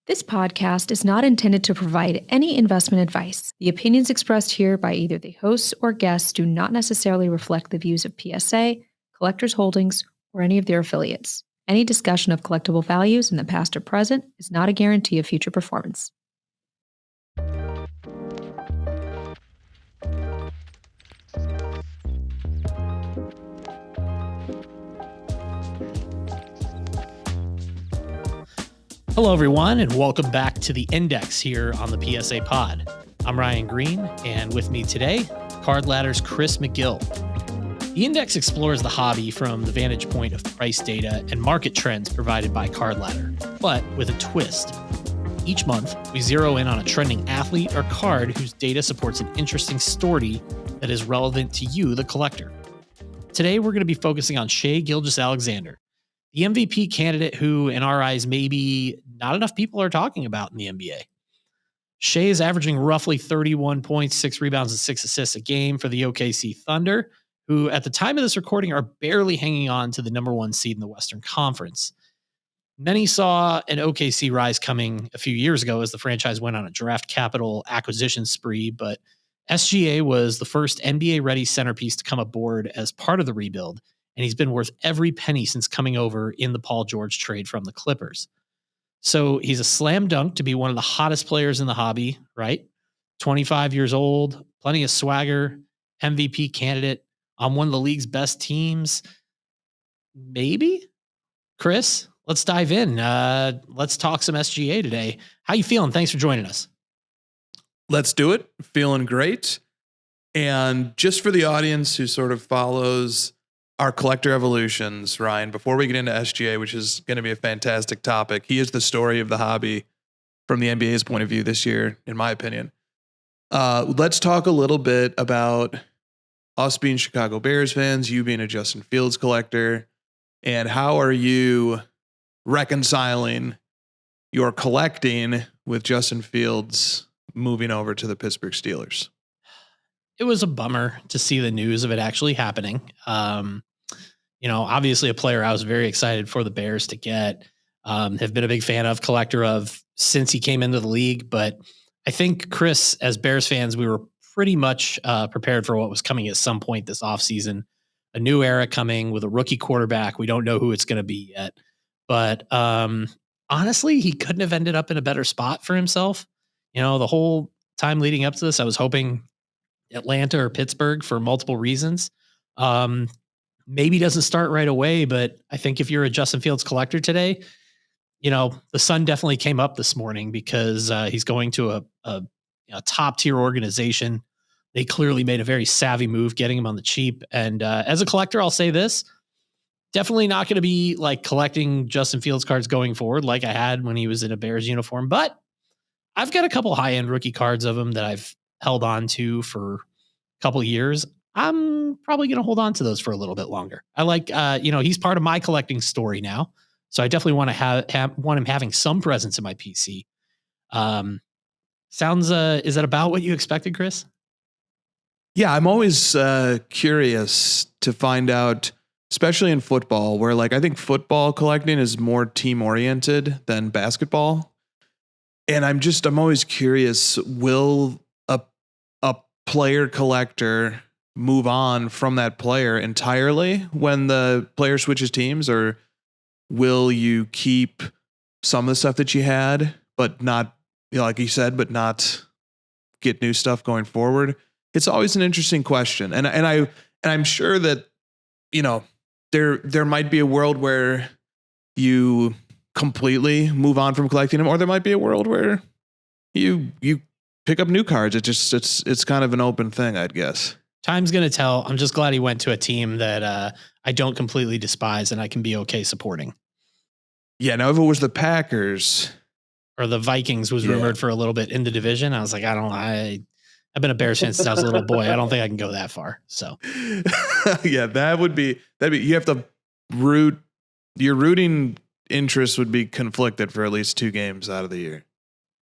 This podcast is not intended to provide any investment advice. The opinions expressed here by either the hosts or guests do not necessarily reflect the views of PSA, Collectors Holdings, or any of their affiliates. Any discussion of collectible values in the past or present is not a guarantee of future performance. Hello, everyone, and welcome back to the Index here on the PSA Pod. I'm Ryan Greene, and with me today, Card Ladder's Chris McGill. The Index explores the hobby from the vantage point of price data and market trends provided by Card Ladder, but with a twist. Each month, we zero in on a trending athlete or card whose data supports an interesting story that is relevant to you, the collector. Today, we're going to be focusing on Shai Gilgeous-Alexander, the MVP candidate who, in our eyes, maybe not enough people are talking about in the NBA. Shai is averaging roughly 31 points, 6 rebounds, and 6 assists a game for the OKC Thunder, who at the time of this recording are barely hanging on to the number one seed in the Western Conference. Many saw an OKC rise coming a few years ago as the franchise went on a draft capital acquisition spree, but SGA was the first NBA-ready centerpiece to come aboard as part of the rebuild, and he's been worth every penny since coming over in the Paul George trade from the Clippers. So he's a slam dunk to be one of the hottest players in the hobby, right? 25 years old, plenty of swagger, MVP candidate on one of the league's best teams. Maybe? Chris, let's dive in. Let's talk some SGA today. How you feeling? Thanks for joining us. Let's do it. Feeling great. And just for the audience who sort of follows our collector evolutions, Ryan, before we get into SGA, which is going to be a fantastic topic, he is the story of the hobby from the NBA's point of view this year, in my opinion. Let's talk a little bit about us being Chicago Bears fans, you being a Justin Fields collector, and how are you reconciling your collecting with Justin Fields moving over to the Pittsburgh Steelers? It was a bummer to see the news of it actually happening. Obviously a player I was very excited for the Bears to get, have been a big fan of, collector of since he came into the league. But I think, Chris, as Bears fans, we were pretty much prepared for what was coming at some point this offseason. A new era coming with a rookie quarterback. We don't know who it's going to be yet. But honestly, he couldn't have ended up in a better spot for himself. The whole time leading up to this, I was hoping Atlanta or Pittsburgh for multiple reasons. Maybe doesn't start right away, but I think if you're a Justin Fields collector today, the sun definitely came up this morning because he's going to a top tier organization. They clearly made a very savvy move getting him on the cheap. And as a collector, I'll say this, definitely not going to be like collecting Justin Fields cards going forward like I had when he was in a Bears uniform, but I've got a couple high-end rookie cards of him that I've held on to for a couple of years. I'm probably going to hold on to those for a little bit longer. I like, he's part of my collecting story now. So I definitely want to want him having some presence in my PC. Is that about what you expected, Chris? Yeah, I'm always curious to find out, especially in football, where I think football collecting is more team oriented than basketball. And I'm always curious, will a player collector move on from that player entirely when the player switches teams, or will you keep some of the stuff that you had, but not, like you said, but not get new stuff going forward? It's always an interesting question. And I'm sure that, there might be a world where you completely move on from collecting them, or there might be a world where you pick up new cards. It's kind of an open thing, I'd guess. Time's going to tell. I'm just glad he went to a team that I don't completely despise and I can be okay supporting. Yeah, now if it was the Packers or the Vikings was rumored for a little bit in the division, I was like, I've been a Bears fan since I was a little boy. I don't think I can go that far. So yeah, that'd be, you have to your rooting interests would be conflicted for at least 2 games out of the year.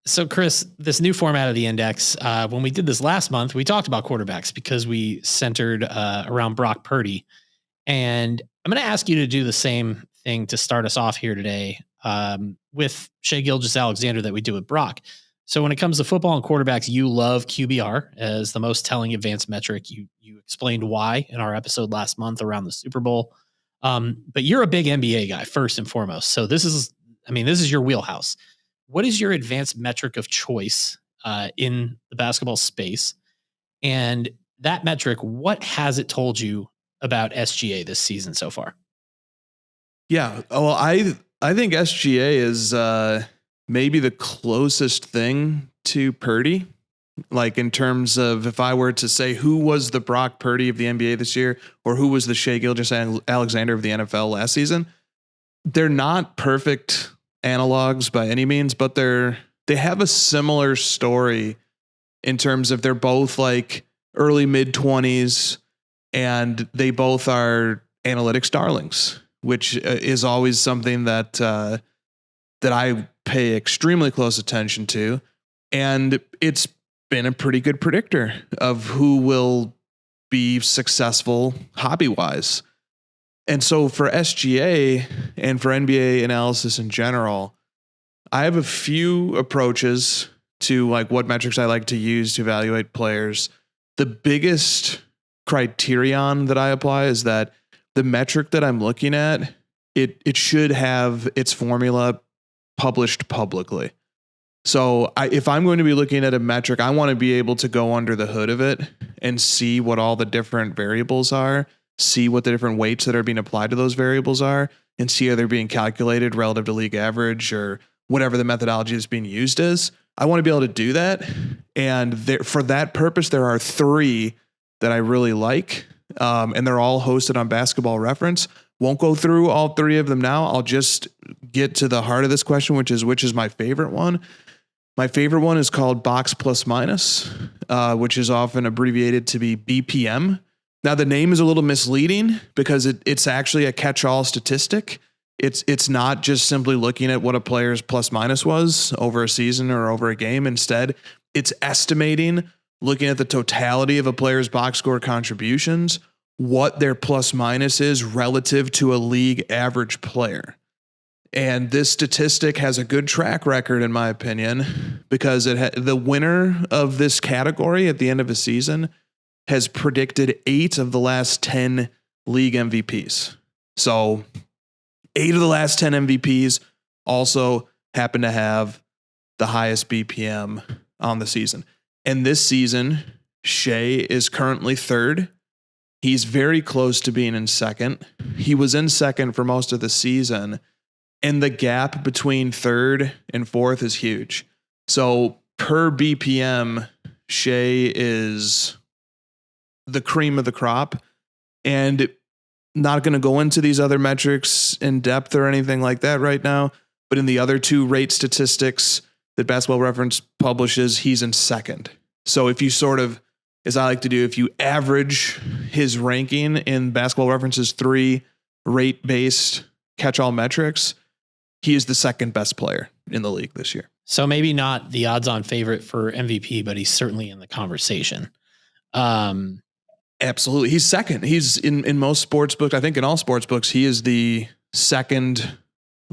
So, Chris, this new format of the Index, when we did this last month, we talked about quarterbacks because we centered around Brock Purdy. And I'm going to ask you to do the same thing to start us off here today. with Shai Gilgeous-Alexander that we do with Brock. So when it comes to football and quarterbacks, you love QBR as the most telling advanced metric. You explained why in our episode last month around the Super Bowl. But you're a big NBA guy first and foremost. So this is your wheelhouse. What is your advanced metric of choice in the basketball space? And that metric, what has it told you about SGA this season so far? Yeah. Well, I think SGA is maybe the closest thing to Purdy. Like in terms of if I were to say who was the Brock Purdy of the NBA this year, or who was the Shai Gilgeous-Alexander of the NFL last season, they're not perfect analogs by any means, but they have a similar story in terms of they're both like early mid-20s and they both are analytics darlings, which is always something that I pay extremely close attention to. And it's been a pretty good predictor of who will be successful hobby-wise. And so for SGA and for NBA analysis in general, I have a few approaches to like what metrics I like to use to evaluate players. The biggest criterion that I apply is that the metric that I'm looking at, it should have its formula published publicly. So if I'm going to be looking at a metric, I want to be able to go under the hood of it and see what all the different variables are, see what the different weights that are being applied to those variables are, and see how they're being calculated relative to league average or whatever the methodology is being used is. I want to be able to do that. And for that purpose, there are 3 that I really like. And they're all hosted on Basketball Reference. Won't go through all 3 of them now. I'll just get to the heart of this question, which is my favorite one. My favorite one is called box plus minus, which is often abbreviated to be BPM. Now, the name is a little misleading because it's actually a catch-all statistic. It's not just simply looking at what a player's plus minus was over a season or over a game. Instead, it's estimating, looking at the totality of a player's box score contributions, what their plus minus is relative to a league average player. And this statistic has a good track record, in my opinion, because the winner of this category at the end of a season has predicted 8 of the last 10 league MVPs. So 8 of the last 10 MVPs also happen to have the highest BPM on the season. And this season, Shai is currently 3rd. He's very close to being in 2nd. He was in 2nd for most of the season. And the gap between 3rd and 4th is huge. So per BPM, Shai is the cream of the crop. And not going to go into these other metrics in depth or anything like that right now. But in the other 2 rate statistics that Basketball Reference publishes, he's in 2nd. So if you sort of, as I like to do, if you average his ranking in Basketball Reference's 3 rate-based catch-all metrics, he is the 2nd best player in the league this year. So maybe not the odds-on favorite for MVP, but he's certainly in the conversation. Absolutely. He's 2nd. He's in most sports books. I think in all sports books, he is the 2nd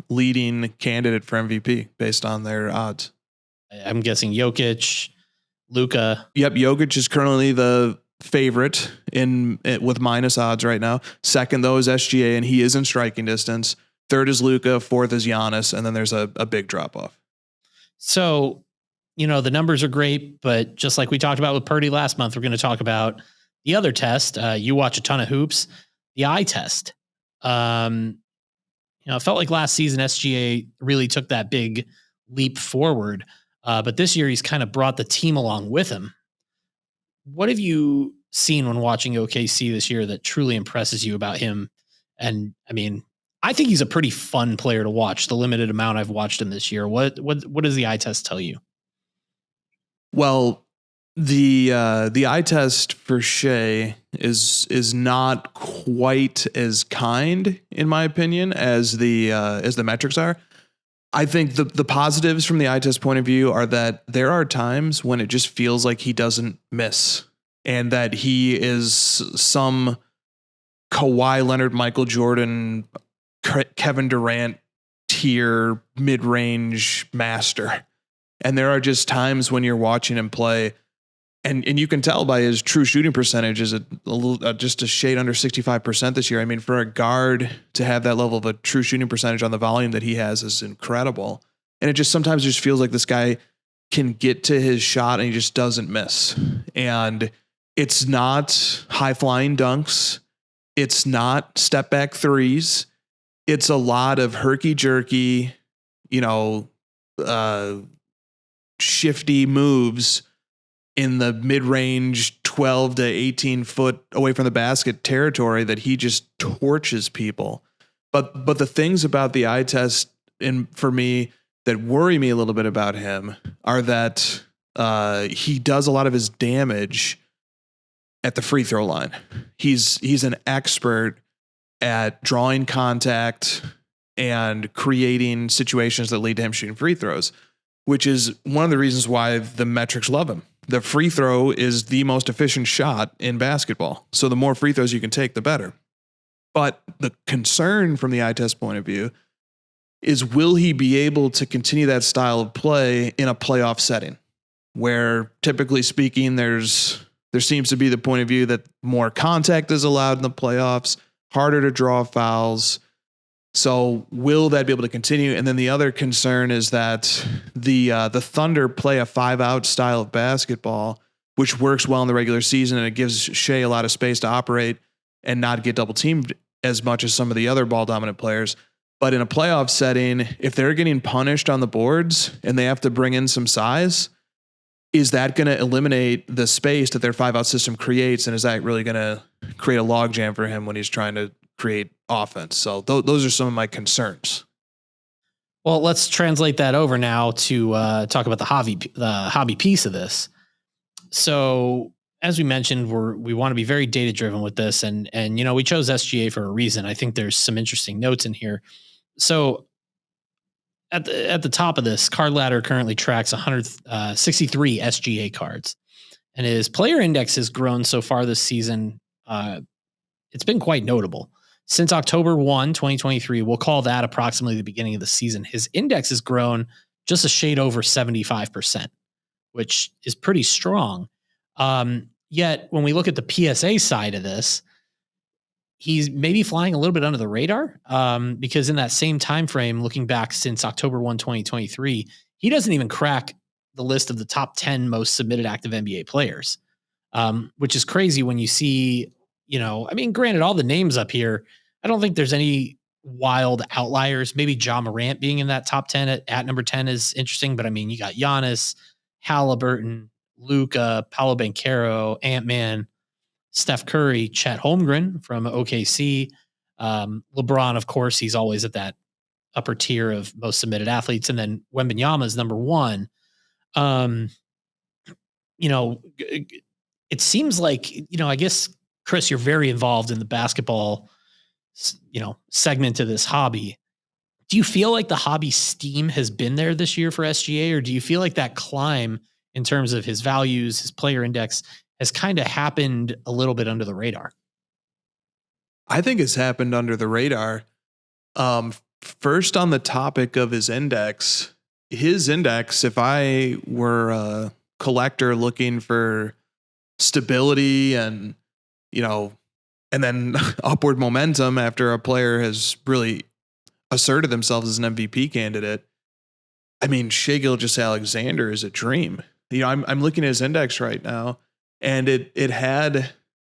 leading candidate for MVP based on their odds. I'm guessing Jokic, Luka. Yep. Jokic is currently the favorite with minus odds right now. 2nd, though, is SGA, and he is in striking distance. 3rd is Luka. 4th is Giannis. And then there's a big drop off. So, the numbers are great, but just like we talked about with Purdy last month, we're going to talk about the other test. You watch a ton of hoops, the eye test. It felt like last season SGA really took that big leap forward. But this year he's kind of brought the team along with him. What have you seen when watching OKC this year that truly impresses you about him? And I think he's a pretty fun player to watch, the limited amount I've watched him this year. What does the eye test tell you? Well, the eye test for Shai is not quite as kind, in my opinion, as the metrics are. I think the positives from the eye test point of view are that there are times when it just feels like he doesn't miss, and that he is some Kawhi Leonard, Michael Jordan, Kevin Durant tier mid-range master. And there are just times when you're watching him play, and you can tell by his true shooting percentage is a little just a shade under 65% this year. I mean, for a guard to have that level of a true shooting percentage on the volume that he has is incredible. And it just sometimes just feels like this guy can get to his shot and he just doesn't miss. And it's not high flying dunks. It's not step back threes. It's a lot of herky jerky, shifty moves in the mid-range 12 to 18 foot away from the basket territory that he just torches people. But the things about the eye test, and for me, that worry me a little bit about him are that he does a lot of his damage at the free throw line. He's an expert at drawing contact and creating situations that lead to him shooting free throws, which is one of the reasons why the metrics love him. The free throw is the most efficient shot in basketball. So the more free throws you can take, the better. But the concern from the eye test point of view is, will he be able to continue that style of play in a playoff setting where, typically speaking, there seems to be the point of view that more contact is allowed in the playoffs, harder to draw fouls. So will that be able to continue? And then the other concern is that the Thunder play a 5-out style of basketball, which works well in the regular season, and it gives Shai a lot of space to operate and not get double teamed as much as some of the other ball dominant players. But in a playoff setting, if they're getting punished on the boards and they have to bring in some size, is that going to eliminate the space that their 5-out system creates? And is that really going to create a logjam for him when he's trying to create offense? So those are some of my concerns. Well, let's translate that over now to talk about the hobby piece of this. So as we mentioned, we want to be very data driven with this, and we chose SGA for a reason. I think there's some interesting notes in here. So at the top of this, Card Ladder currently tracks 163 SGA cards, and his player index has grown so far this season. It's been quite notable. Since October 1, 2023, we'll call that approximately the beginning of the season, his index has grown just a shade over 75%, which is pretty strong. Yet when we look at the PSA side of this, he's maybe flying a little bit under the radar, because in that same time frame, looking back since October 1, 2023, he doesn't even crack the list of the top 10 most submitted active NBA players, which is crazy when you see, granted, all the names up here, I don't think there's any wild outliers. Maybe Ja Morant being in that top 10 at number 10 is interesting, but you got Giannis, Halliburton, Luka, Paolo Banchero, Ant-Man, Steph Curry, Chet Holmgren from OKC, LeBron, of course, he's always at that upper tier of most submitted athletes, and then Wembanyama is number 1. It seems like, I guess, Chris, you're very involved in the basketball, segment of this hobby. Do you feel like the hobby steam has been there this year for SGA, or do you feel like that climb in terms of his values, his player index, has kind of happened a little bit under the radar? I think it's happened under the radar. First, on the topic of his index, if I were a collector looking for stability and, and then upward momentum after a player has really asserted themselves as an MVP candidate, Shai Gilgeous-Alexander is a dream. I'm looking at his index right now, and it had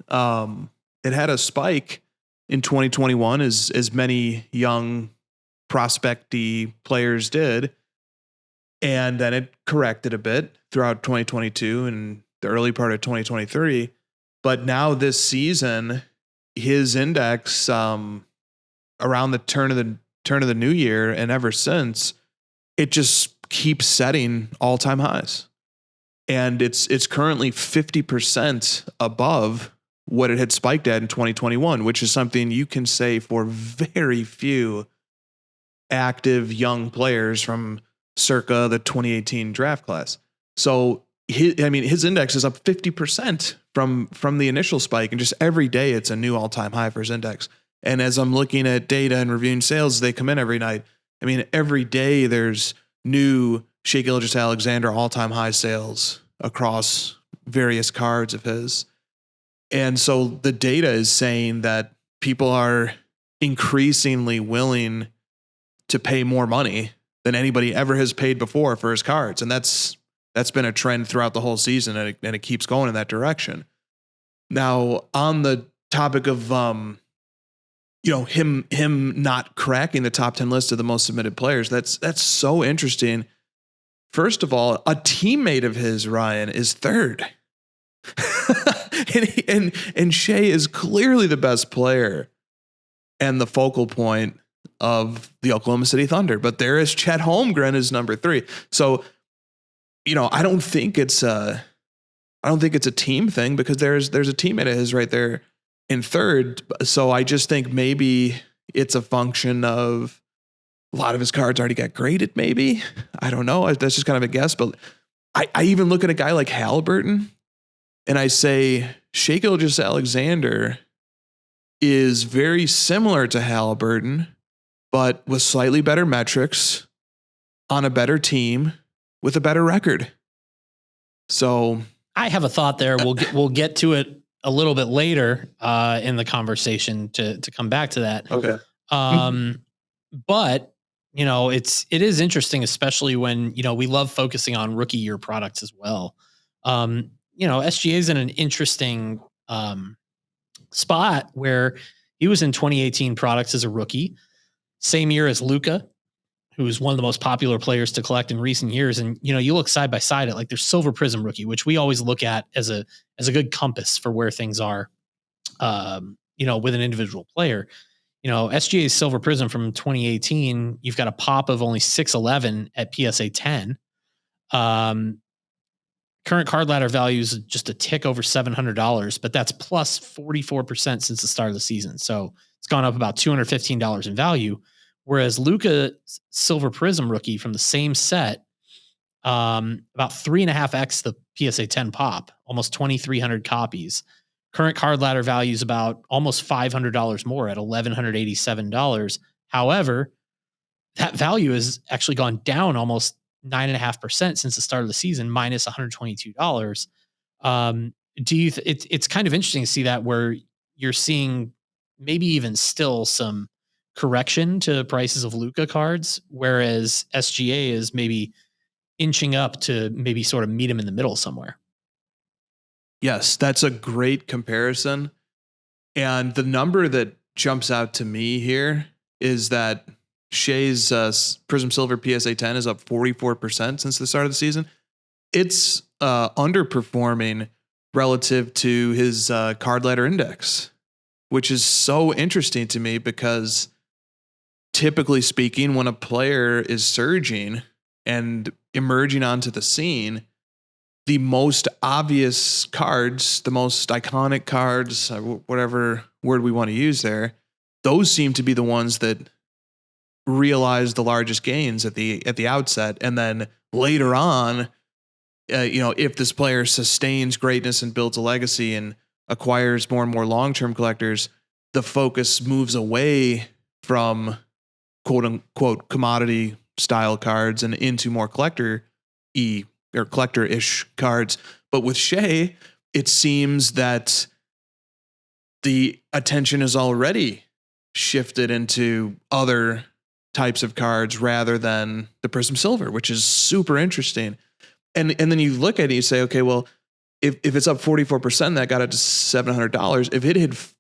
a spike in 2021, as many young prospecty players did, and then it corrected a bit throughout 2022 and the early part of 2023. But now this season, his index around the turn of the new year and ever since, it just keeps setting all-time highs. And it's currently 50% above what it had spiked at in 2021, which is something you can say for very few active young players from circa the 2018 draft class. So his index is up 50% from the initial spike, and just every day it's a new all-time high for his index. And as I'm looking at data and reviewing sales, they come in every night. I mean, every day there's new Shai Gilgeous-Alexander all-time high sales across various cards of his. And so the data is saying that people are increasingly willing to pay more money than anybody ever has paid before for his cards. And that's been a trend throughout the whole season, and it keeps going in that direction. Now, on the topic of him not cracking the top 10 list of the most submitted players, that's so interesting. First of all, a teammate of his, Ryan, is third. and Shai is clearly the best player and the focal point of the Oklahoma City Thunder. But there is Chet Holmgren is number 3. So, I don't think it's a team thing, because there's a teammate of his right there in third. So I just think maybe it's a function of a lot of his cards already got graded. Maybe, I don't know. That's just kind of a guess. But I even look at a guy like Halliburton, and I say Shai Gilgeous-Alexander is very similar to Halliburton, but with slightly better metrics, on a better team, with a better record. So I have a thought there. We'll get to it a little bit later in the conversation to come back to that. Okay. But it is interesting, especially when we love focusing on rookie year products as well. SGA is in an interesting spot where he was in 2018 products as a rookie, same year as Luka, who is one of the most popular players to collect in recent years. And, you look side by side at there's Silver Prism rookie, which we always look at as a good compass for where things are, with an individual player. SGA's Silver Prism from 2018, you've got a pop of only 611 at PSA 10. Current card ladder value is just a tick over $700, but that's plus 44% since the start of the season. So it's gone up about $215 in value. Whereas Luka Silver Prism rookie from the same set, about 3.5x the PSA 10 pop, almost 2,300 copies. Current card ladder value is about almost $500 more at $1,187. However, that value has actually gone down almost 9.5% since the start of the season, minus $122. It's kind of interesting to see that, where you're seeing maybe even still some correction to prices of Luka cards, whereas SGA is maybe inching up to maybe sort of meet him in the middle somewhere. Yes, that's a great comparison. And the number that jumps out to me here is that Shai's Prism Silver PSA 10 is up 44% since the start of the season. It's underperforming relative to his card ladder index, which is so interesting to me, because typically speaking, when a player is surging and emerging onto the scene, the most obvious cards, the most iconic cards, whatever word we want to use there, those seem to be the ones that realize the largest gains at the outset. And then later on, if this player sustains greatness and builds a legacy and acquires more and more long-term collectors, the focus moves away from quote unquote commodity style cards and into more collector-ish cards. But with Shai, it seems that the attention is already shifted into other types of cards rather than the Prism Silver, which is super interesting. And then you look at it, you say, okay, well, if it's up 44%, that got it to $700.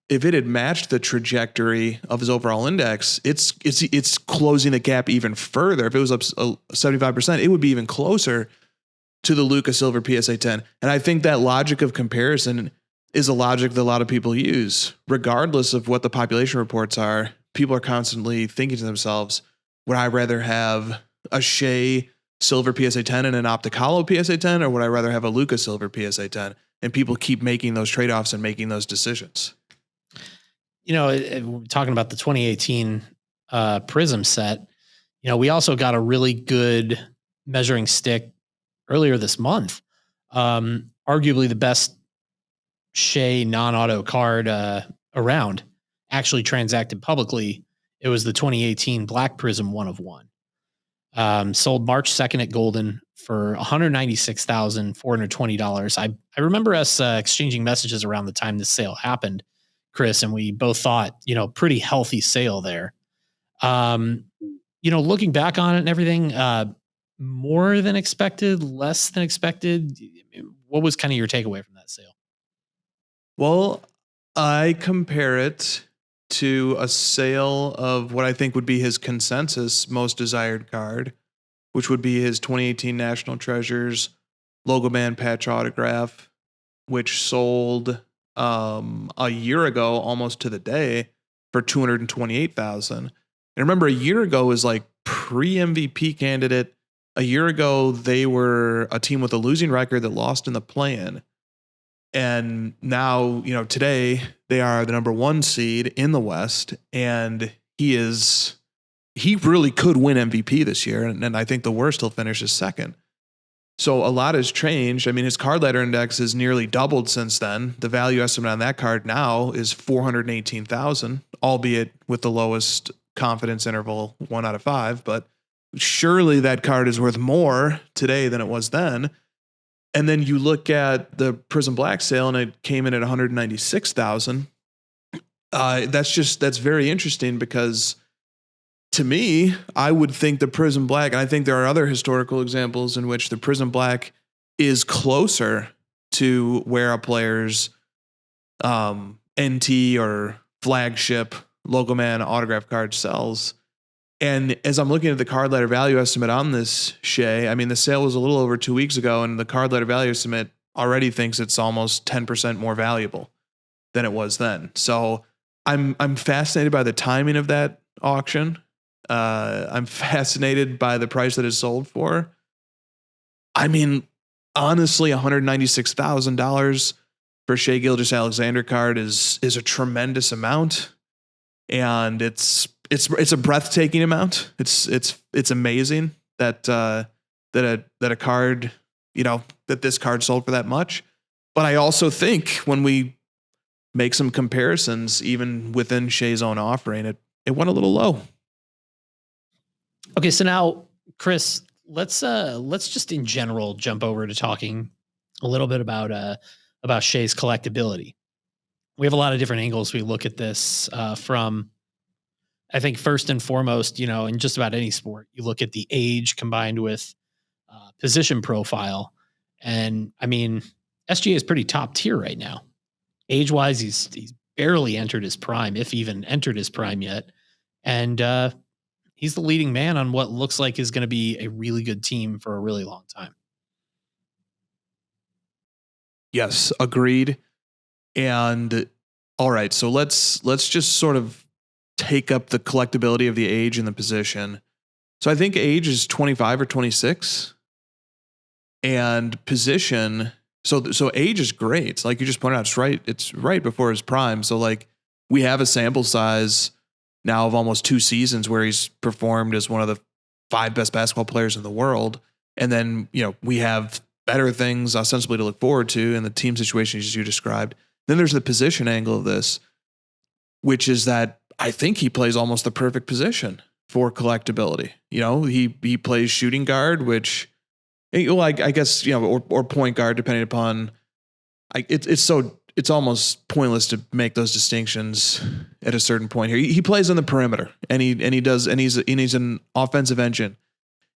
If it had matched the trajectory of his overall index, it's closing the gap even further. If it was up 75%, it would be even closer to the Luka Silver PSA 10. And I think that logic of comparison is a logic that a lot of people use, regardless of what the population reports are. People are constantly thinking to themselves, would I rather have a Shai Silver PSA 10 and an Opticalo PSA 10, or would I rather have a Luka Silver PSA 10? And people keep making those trade-offs and making those decisions. Talking about the 2018 Prism set, we also got a really good measuring stick earlier this month. Arguably the best Shai non-auto card around, actually transacted publicly. It was the 2018 Black Prism 1 of 1. Sold March 2nd at Golden for $196,420. I remember us exchanging messages around the time this sale happened, Chris, and we both thought, pretty healthy sale there. Looking back on it and everything, more than expected, less than expected. What was kind of your takeaway from that sale? Well, I compare it to a sale of what I think would be his consensus most desired card, which would be his 2018 National Treasures logo band patch autograph, which sold a year ago, almost to the day, for $228,000. And remember, a year ago was like pre-MVP candidate. A year ago, they were a team with a losing record that lost in the play-in. And now, today they are the number 1 seed in the West, and he really could win MVP this year. And I think the worst, he'll finish as second. So a lot has changed. I mean, his card ladder index has nearly doubled since then. The value estimate on that card now is $418,000, albeit with the lowest confidence interval, 1 out of 5. But surely that card is worth more today than it was then. And then you look at the Prism Black sale, and it came in at $196,000. That's very interesting, because to me, I would think the Prism Black, and I think there are other historical examples in which the Prism Black is closer to where a player's NT or flagship logo man autograph card sells. And as I'm looking at the card ladder value estimate on this, Shai, I mean, the sale was a little over 2 weeks ago, and the card ladder value estimate already thinks it's almost 10% more valuable than it was then. So I'm fascinated by the timing of that auction. I'm fascinated by the price that it sold for. I mean, honestly, $196,000 for Shai Gilgeous-Alexander card is a tremendous amount, and it's a breathtaking amount. It's amazing that a card, that this card sold for that much. But I also think when we make some comparisons, even within Shai's own offering, it went a little low. Okay, so now, Chris, let's just in general jump over to talking a little bit about Shai's collectability. We have a lot of different angles we look at this from. I think first and foremost, in just about any sport, you look at the age combined with position profile. And I mean, SGA is pretty top tier right now. Age-wise, he's barely entered his prime, if even entered his prime yet. And he's the leading man on what looks like is going to be a really good team for a really long time. Yes, agreed. And all right, so let's just sort of take up the collectability of the age and the position. So I think age is 25 or 26, and position. So age is great. Like you just pointed out, it's right before his prime. So like we have a sample size now of almost 2 seasons where he's performed as one of the 5 best basketball players in the world. And then, we have better things ostensibly to look forward to in the team situations you described. Then there's the position angle of this, which is that I think he plays almost the perfect position for collectability. He plays shooting guard, which, I guess, or point guard, depending upon. It's almost pointless to make those distinctions at a certain point here. He plays on the perimeter, and he's an offensive engine,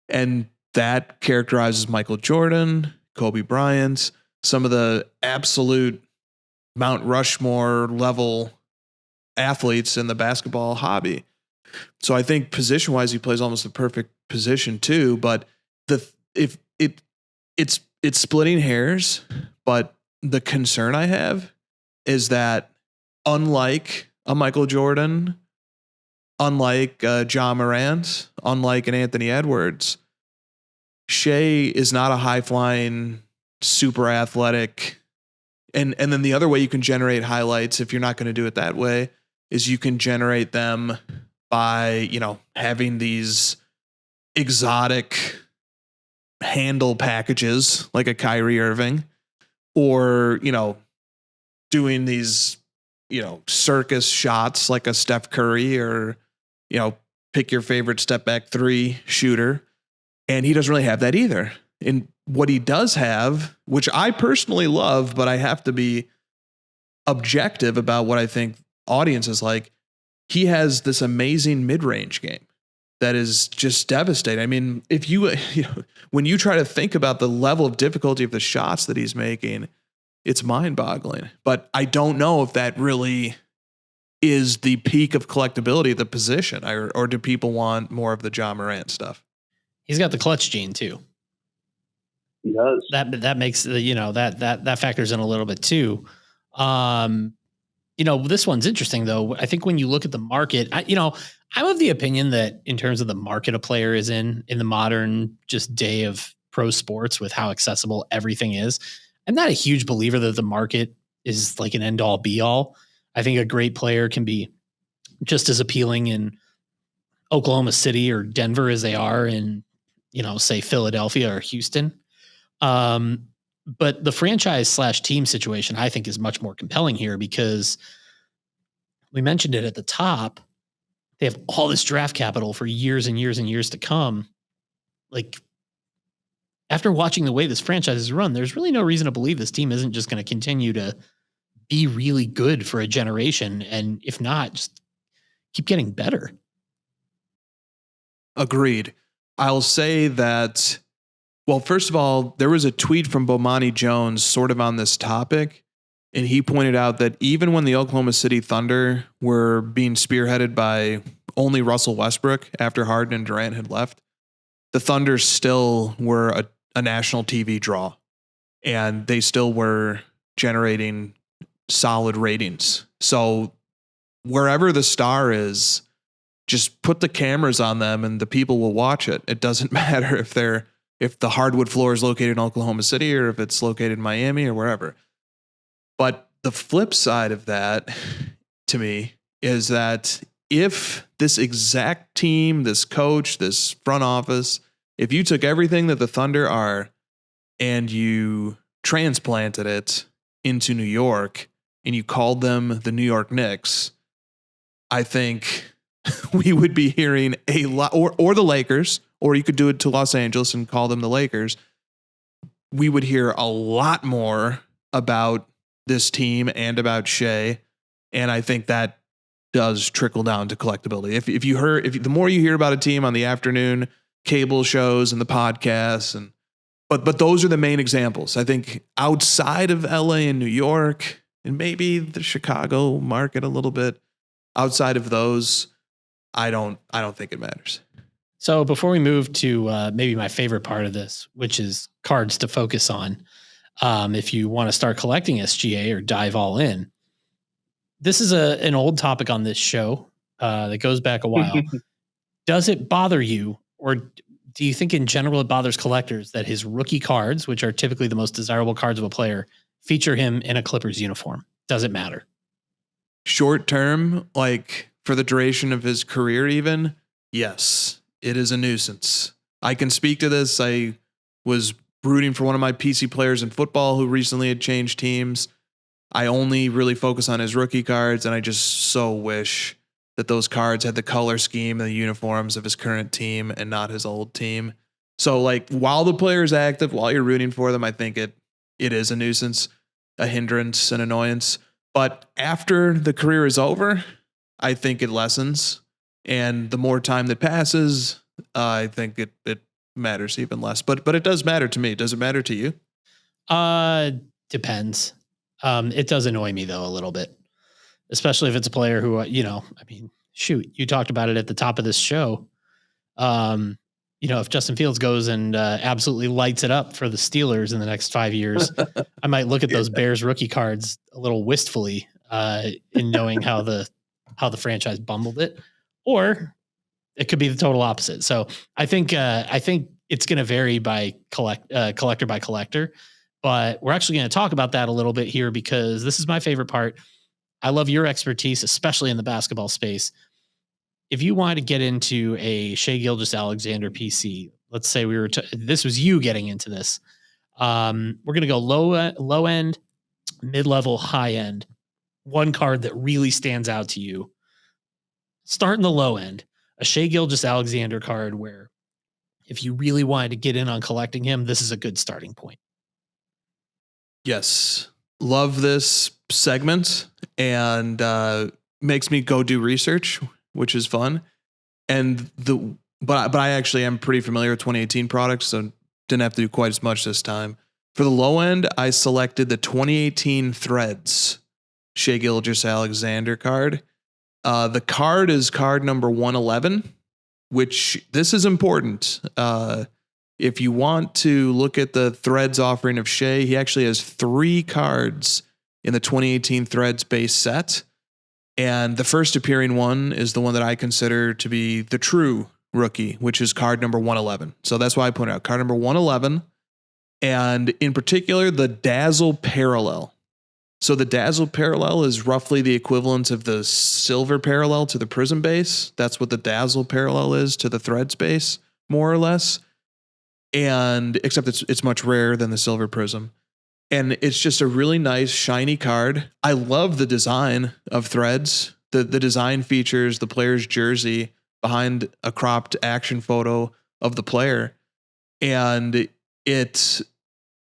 and that characterizes Michael Jordan, Kobe Bryant, some of the absolute Mount Rushmore level athletes in the basketball hobby. So I think position-wise, he plays almost the perfect position too. But it's splitting hairs. But the concern I have is that unlike a Michael Jordan, unlike Ja Morant, unlike an Anthony Edwards, Shai is not a high-flying, super athletic. And then the other way you can generate highlights, if you're not going to do it that way, is you can generate them by, having these exotic handle packages like a Kyrie Irving, or, doing these, circus shots like a Steph Curry, or, pick your favorite step back 3 shooter. And he doesn't really have that either. And what he does have, which I personally love, but I have to be objective about what I think audiences like, he has this amazing mid-range game that is just devastating. I mean, if when you try to think about the level of difficulty of the shots that he's making, it's mind-boggling. But I don't know if that really is the peak of collectability of the position, or do people want more of the Ja Morant stuff? He's got the clutch gene too. He does. That makes that factors in a little bit too. This one's interesting though. I think when you look at the market, I'm of the opinion that in terms of the market a player is in the modern just day of pro sports with how accessible everything is, I'm not a huge believer that the market is like an end all be all. I think a great player can be just as appealing in Oklahoma City or Denver as they are in, say Philadelphia or Houston. But the franchise/team situation, I think, is much more compelling here because we mentioned it at the top. They have all this draft capital for years and years and years to come. Like, after watching the way this franchise is run, there's really no reason to believe this team isn't just going to continue to be really good for a generation. And if not, just keep getting better. Agreed. I'll say that, well, first of all, there was a tweet from Bomani Jones sort of on this topic, and he pointed out that even when the Oklahoma City Thunder were being spearheaded by only Russell Westbrook after Harden and Durant had left, the Thunder still were a national TV draw, and they still were generating solid ratings. So wherever the star is, just put the cameras on them and the people will watch it. It doesn't matter if the hardwood floor is located in Oklahoma City or if it's located in Miami or wherever. But the flip side of that, to me, is that if this exact team, this coach, this front office, if you took everything that the Thunder are and you transplanted it into New York and you called them the New York Knicks, I think we would be hearing a lot, or the Lakers, or you could do it to Los Angeles and call them the Lakers. We would hear a lot more about this team and about Shai. And I think that does trickle down to collectability. If the more you hear about a team on the afternoon cable shows and the podcasts, but those are the main examples. I think outside of LA and New York and maybe the Chicago market a little bit, outside of those, I don't think it matters. So before we move to maybe my favorite part of this, which is cards to focus on, if you want to start collecting SGA or dive all in, this is an old topic on this show that goes back a while. Does it bother you, or do you think in general it bothers collectors that his rookie cards, which are typically the most desirable cards of a player, feature him in a Clippers uniform? Does it matter? Short term, like for the duration of his career even, yes, it is a nuisance. I can speak to this. I was rooting for one of my PC players in football who recently had changed teams. I only really focus on his rookie cards, and I just so wish that those cards had the color scheme and the uniforms of his current team and not his old team. So like while the player is active, while you're rooting for them, I think it is a nuisance, a hindrance, an annoyance. But after the career is over, I think it lessens. And the more time that passes, I think it matters even less. But it does matter to me. Does it matter to you? Depends. It does annoy me though a little bit, especially if it's a player who, shoot, you talked about it at the top of this show. If Justin Fields goes and absolutely lights it up for the Steelers in the next 5 years, I might look at those Bears rookie cards a little wistfully in knowing how the franchise bumbled it, or it could be the total opposite. So I think it's going to vary by collector by collector, but we're actually going to talk about that a little bit here because this is my favorite part. I love your expertise, especially in the basketball space. If you wanted to get into a Shai Gilgeous-Alexander PC, let's say this was you getting into this. We're going to go low end, mid-level, high end. One card that really stands out to you. Start in the low end, a Shai Gilgeous-Alexander card where if you really wanted to get in on collecting him, this is a good starting point. Yes. Love this segment, and makes me go do research, which is fun. And but I actually am pretty familiar with 2018 products, so didn't have to do quite as much this time. For the low end, I selected the 2018 Threads Shai Gilgeous-Alexander card. The card is card number 111, which this is important. If you want to look at the Threads offering of Shai, he actually has 3 cards in the 2018 Threads base set. And the first appearing one is the one that I consider to be the true rookie, which is card number 111. So that's why I pointed out card number 111. And in particular, the Dazzle Parallel. So the Dazzle Parallel is roughly the equivalent of the Silver Parallel to the Prism base. That's what the Dazzle Parallel is to the Threads base, more or less. And except it's much rarer than the Silver Prism. And it's just a really nice, shiny card. I love the design of Threads. The design features the player's jersey behind a cropped action photo of the player. And it's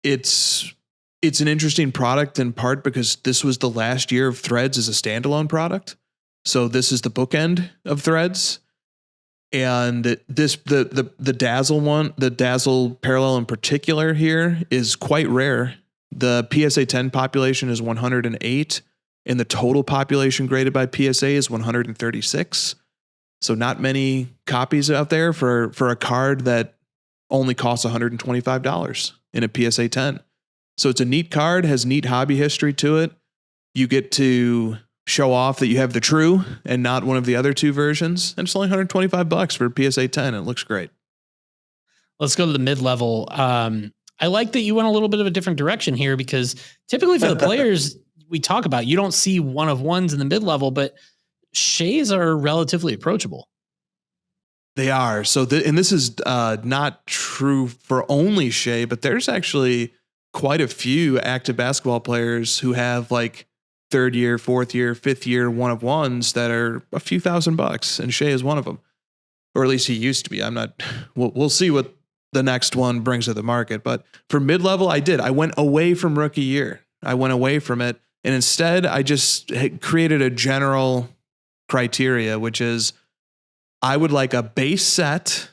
an interesting product in part because this was the last year of Threads as a standalone product. So this is the bookend of Threads. And the Dazzle one, the Dazzle Parallel in particular here is quite rare. The PSA 10 population is 108, and the total population graded by PSA is 136. So not many copies out there for a card that only costs $125 in a PSA 10. So it's a neat card, has neat hobby history to it. You get to show off that you have the true and not one of the other 2 versions. And it's only $125 for a PSA 10. It looks great. Let's go to the mid-level. I like that you went a little bit of a different direction here because typically for the players we talk about, you don't see one of ones in the mid-level, but Shais are relatively approachable. They are. So, and this is not true for only Shai, but there's actually quite a few active basketball players who have like 3rd year, 4th year, 5th year one of ones that are a few $1,000, and Shai is one of them, or at least he used to be. I'm not. We'll see what the next one brings to the market. But for mid-level, I went away from rookie year. I went away from it, and instead I just created a general criteria, which is I would like a base set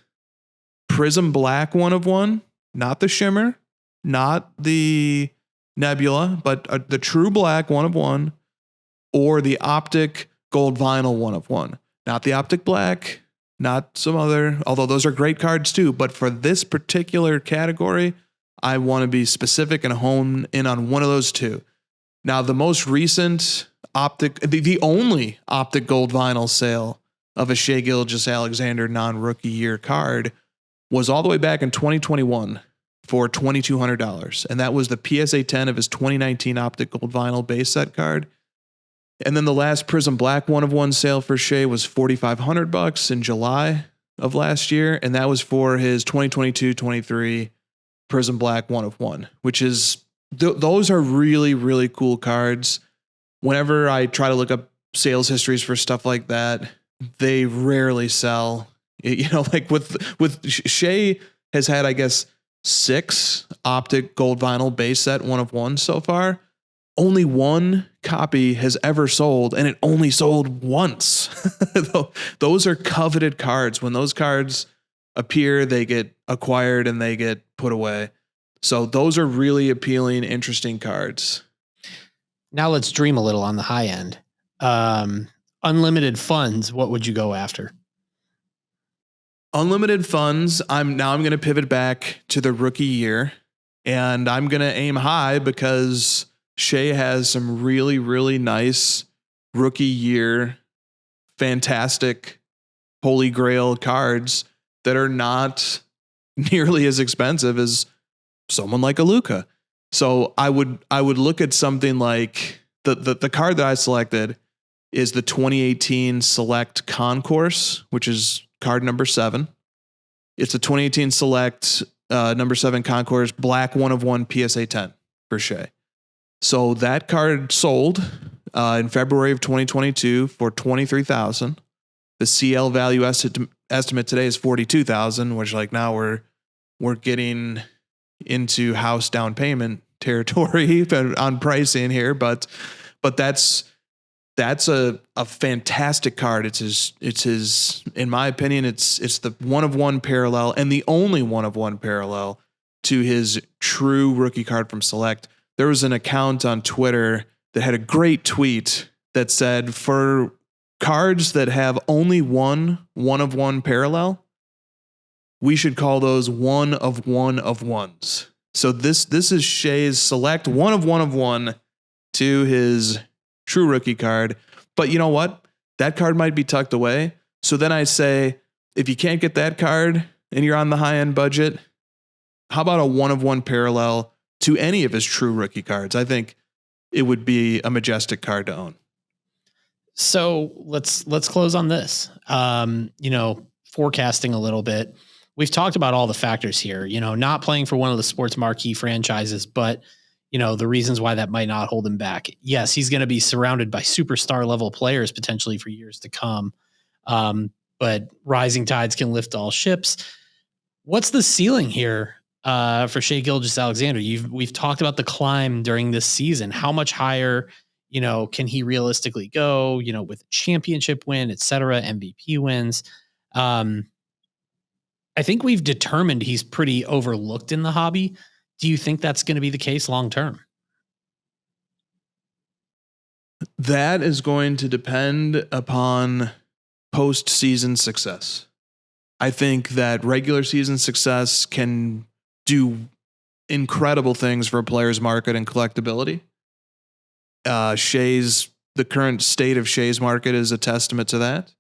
Prism Black one of one, not the Shimmer, not the Nebula, but the true black one of one, or the Optic Gold Vinyl one of one, not the Optic Black, not some other, although those are great cards too. But for this particular category, I want to be specific and hone in on one of those 2. Now, the most recent the only Optic Gold Vinyl sale of a Shai Gilgeous-Alexander non-rookie year card was all the way back in 2021 for $2,200. And that was the PSA 10 of his 2019 Optic Gold Vinyl base set card. And then the last Prism Black one of one sale for Shai was $4,500 in July of last year. And that was for his 2022-23 Prism Black one of one, which is, those are really, really cool cards. Whenever I try to look up sales histories for stuff like that, they rarely sell. You know, like with Shai has had, I guess, 6 Optic Gold Vinyl base set one of one so far. Only 1 copy has ever sold, and it only sold once. Those are coveted cards. When those cards appear, they get acquired and they get put away. So those are really appealing, interesting cards. Now let's dream a little on the high end. Unlimited funds, what would you go after? Unlimited funds, I'm going to pivot back to the rookie year, and I'm going to aim high because Shai has some really, really nice rookie year, fantastic holy grail cards that are not nearly as expensive as someone like a Luka. So I would look at something like the card that I selected is the 2018 Select Concourse, which is card number 7. It's a 2018 Select number 7 Concourse Black one of one PSA 10 for Shai. So that card sold in February of 2022 for $23,000. The CL value estimate today is 42,000, which like now we're getting into house down payment territory on pricing here, but that's a fantastic card. It's his, in my opinion, it's the one of one parallel and the only one of one parallel to his true rookie card from Select. There was an account on Twitter that had a great tweet that said, for cards that have only one of one parallel, we should call those one of ones. So this is Shai's Select one of one to his true rookie card. But you know what? That card might be tucked away. So then I say, if you can't get that card and you're on the high end budget, how about a one of one parallel to any of his true rookie cards? I think it would be a majestic card to own. So let's close on this. Forecasting a little bit. We've talked about all the factors here, not playing for one of the sports marquee franchises, but the reasons why that might not hold him back. Yes, he's going to be surrounded by superstar level players potentially for years to come. But rising tides can lift all ships. What's the ceiling here for Shai Gilgeous-Alexander? We've talked about the climb during this season. How much higher, can he realistically go, with a championship win, et cetera, MVP wins? I think we've determined he's pretty overlooked in the hobby. Do you think that's going to be the case long term? That is going to depend upon postseason success. I think that regular season success can do incredible things for a player's market and collectability. The current state of Shai's market is a testament to that.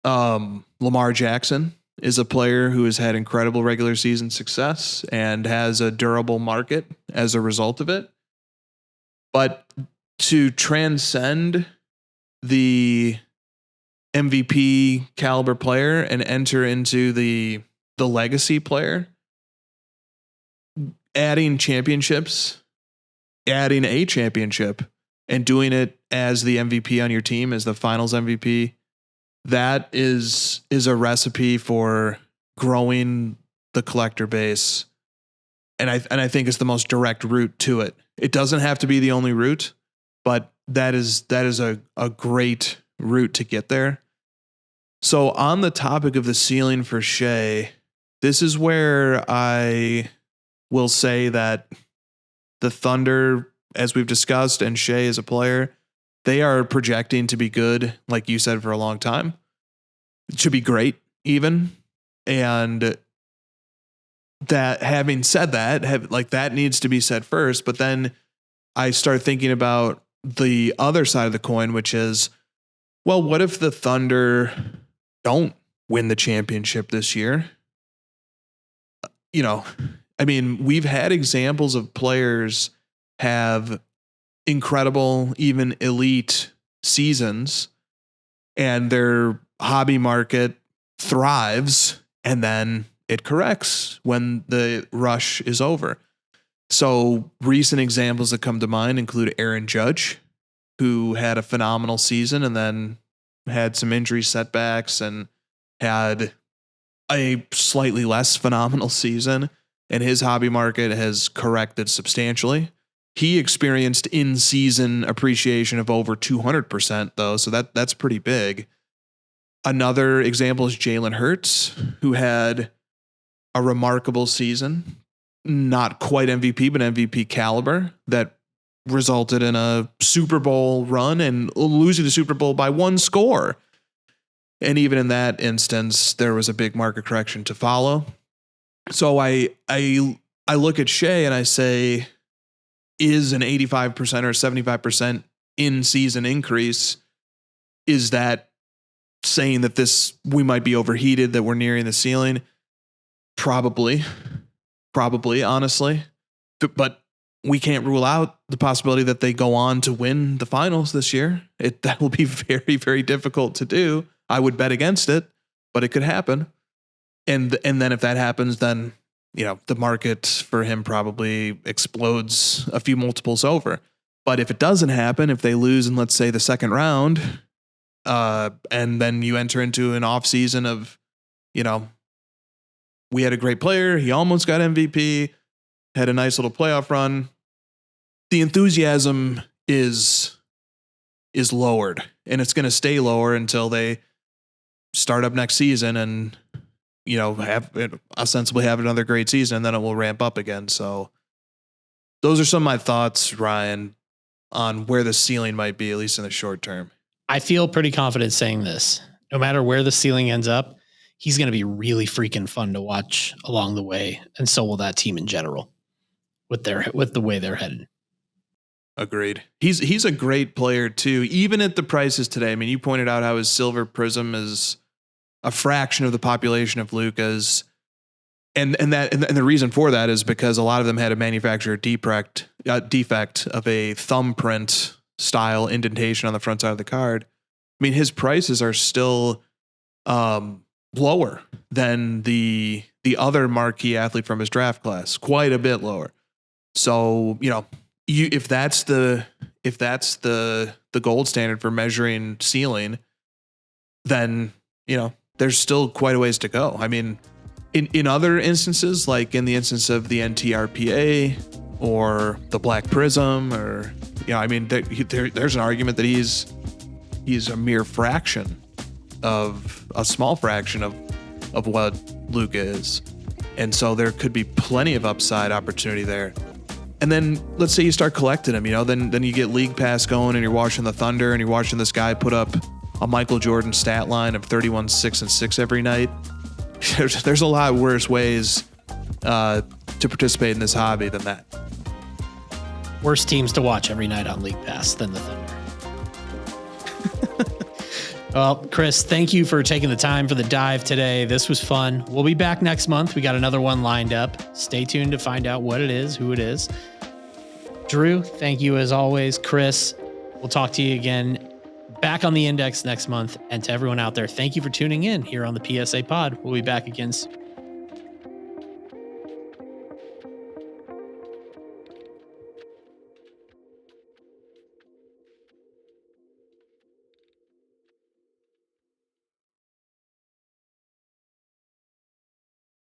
Lamar Jackson is a player who has had incredible regular season success and has a durable market as a result of it. But to transcend the MVP caliber player and enter into the legacy player, adding championships, adding a championship, and doing it as the MVP on your team, as the finals MVP, that is a recipe for growing the collector base. And I think it's the most direct route to it. It doesn't have to be the only route, but that is a great route to get there. So on the topic of the ceiling for Shai, this is where I will say that the Thunder, as we've discussed, and Shai as a player, they are projecting to be good, like you said, for a long time. It should be great, even. And that, having said that, that needs to be said first. But then I start thinking about the other side of the coin, which is, well, what if the Thunder don't win the championship this year? We've had examples of players have incredible, even elite seasons, and their hobby market thrives, and then it corrects when the rush is over. So recent examples that come to mind include Aaron Judge, who had a phenomenal season and then had some injury setbacks and had a slightly less phenomenal season, and his hobby market has corrected substantially. He experienced in-season appreciation of over 200%, though, so that's pretty big. Another example is Jalen Hurts, who had a remarkable season, not quite MVP, but MVP caliber, that resulted in a Super Bowl run and losing the Super Bowl by one score. And even in that instance, there was a big market correction to follow. So I look at Shai and I say, is an 85% or 75% in-season increase, is that saying that we might be overheated, that we're nearing the ceiling? Probably, honestly. But we can't rule out the possibility that they go on to win the finals this year. That will be very, very difficult to do. I would bet against it, but it could happen. And then if that happens, then the market for him probably explodes a few multiples over. But if it doesn't happen, if they lose in, let's say, the second round, and then you enter into an off season of you know, we had a great player. He almost got MVP, had a nice little playoff run. The enthusiasm is lowered, and it's going to stay lower until they start up next season and, you know, ostensibly have another great season, and then it will ramp up again. So those are some of my thoughts, Ryan, on where the ceiling might be, at least in the short term. I feel pretty confident saying this. No matter where the ceiling ends up, he's going to be really freaking fun to watch along the way, and so will that team in general with the way they're headed. Agreed. He's a great player too, even at the prices today. I mean, you pointed out how his silver prism is a fraction of the population of Luka's, and the reason for that is because a lot of them had a manufacturer defect of a thumbprint style indentation on the front side of the card. I mean, his prices are still lower than the other marquee athlete from his draft class, quite a bit lower. So, you know, if that's the gold standard for measuring ceiling, then, you know, there's still quite a ways to go. I mean, in other instances, like in the instance of the NTRPA or the Black Prism, or, you know, I mean, there's an argument that he's a mere fraction of a small fraction of what Luka is. And so there could be plenty of upside opportunity there. And then let's say you start collecting them, you know, then you get League Pass going and you're watching the Thunder and you're watching this guy put up a Michael Jordan stat line of 31, 6, and 6 every night. There's a lot worse ways to participate in this hobby than that. Worse teams to watch every night on League Pass than the Thunder. Well, Chris, thank you for taking the time for the dive today. This was fun. We'll be back next month. We got another one lined up. Stay tuned to find out what it is, who it is. Drew, thank you as always. Chris, we'll talk to you again back on the Index next month. And to everyone out there, thank you for tuning in here on the PSA Pod. We'll be back again soon.